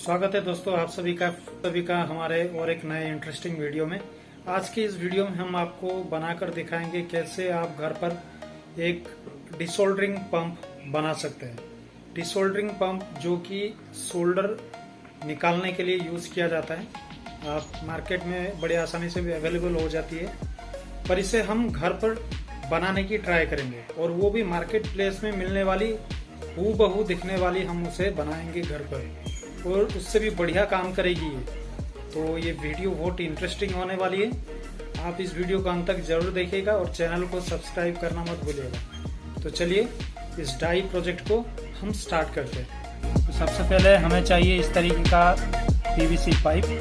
स्वागत है दोस्तों, आप सभी का हमारे और एक नए इंटरेस्टिंग वीडियो में। आज की इस वीडियो में हम आपको बनाकर दिखाएंगे कैसे आप घर पर एक डिसोल्डरिंग पंप बना सकते हैं। डिसोल्डरिंग पंप जो कि सोल्डर निकालने के लिए यूज किया जाता है, आप मार्केट में बड़े आसानी से भी अवेलेबल हो जाती है, पर इसे हम घर पर बनाने की ट्राई करेंगे और वो भी मार्केट प्लेस में मिलने वाली हूबहू दिखने वाली हम उसे बनाएंगे घर पर, और उससे भी बढ़िया काम करेगी ये। तो ये वीडियो बहुत इंटरेस्टिंग होने वाली है। आप इस वीडियो को अंत तक जरूर देखिएगा और चैनल को सब्सक्राइब करना मत भूलिएगा। तो चलिए इस डाई प्रोजेक्ट को हम स्टार्ट करते हैं। तो सबसे पहले हमें चाहिए इस तरीके का पीवीसी पाइप।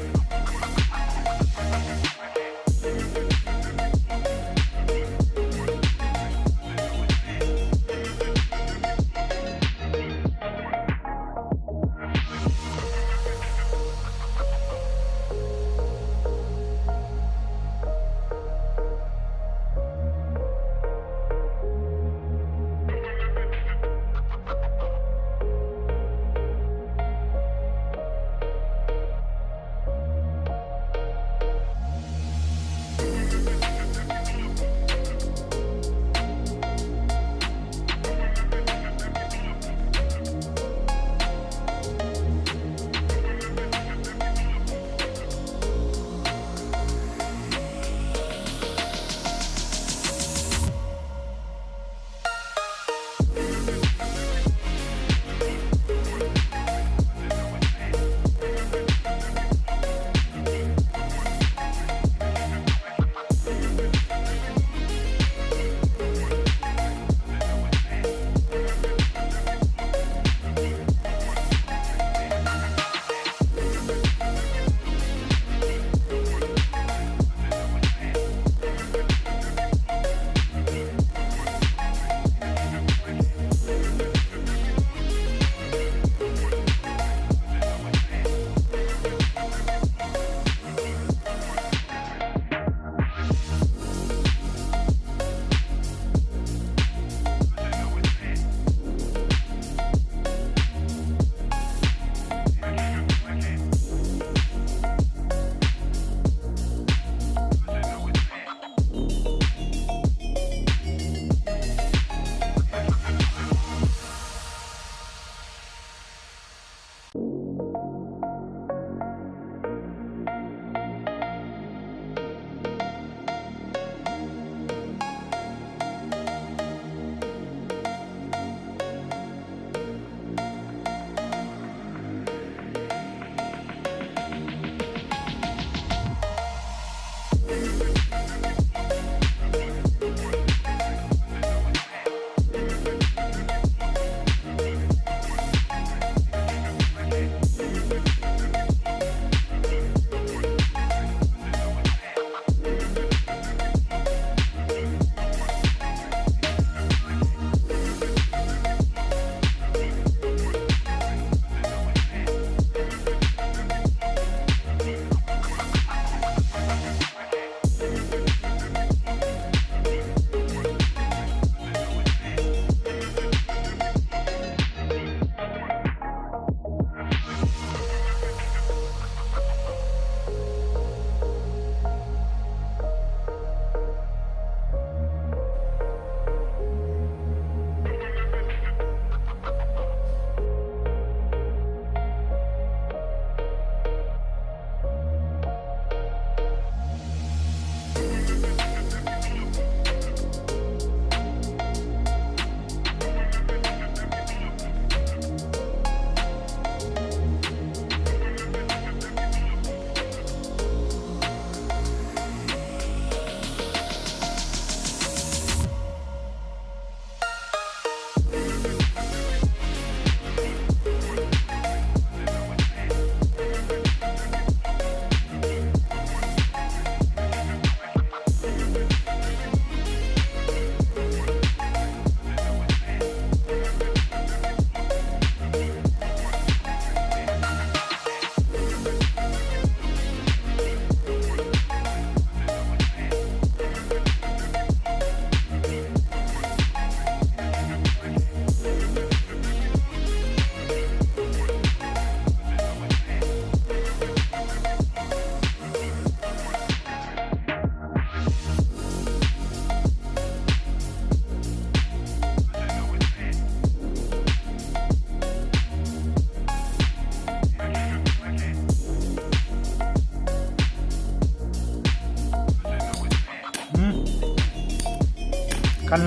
कल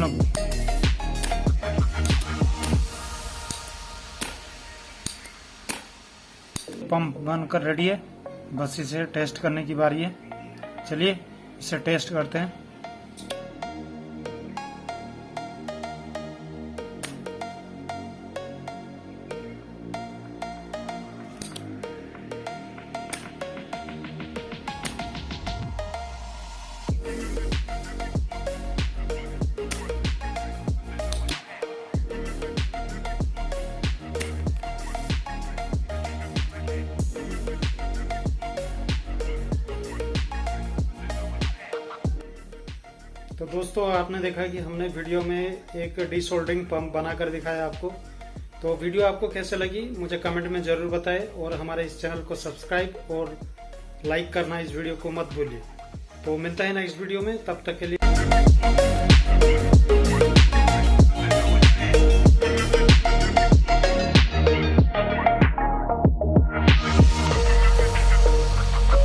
पंप बनकर रेडी है, बस इसे टेस्ट करने की बारी है। चलिए इसे टेस्ट करते हैं। तो दोस्तों, आपने देखा कि हमने वीडियो में एक डीसोल्डरिंग पंप बनाकर दिखाया आपको। तो वीडियो आपको कैसे लगी मुझे कमेंट में जरूर बताएं और हमारे इस चैनल को सब्सक्राइब और लाइक करना इस वीडियो को मत भूलिए। तो मिलता है नेक्स्ट वीडियो में, तब तक के लिए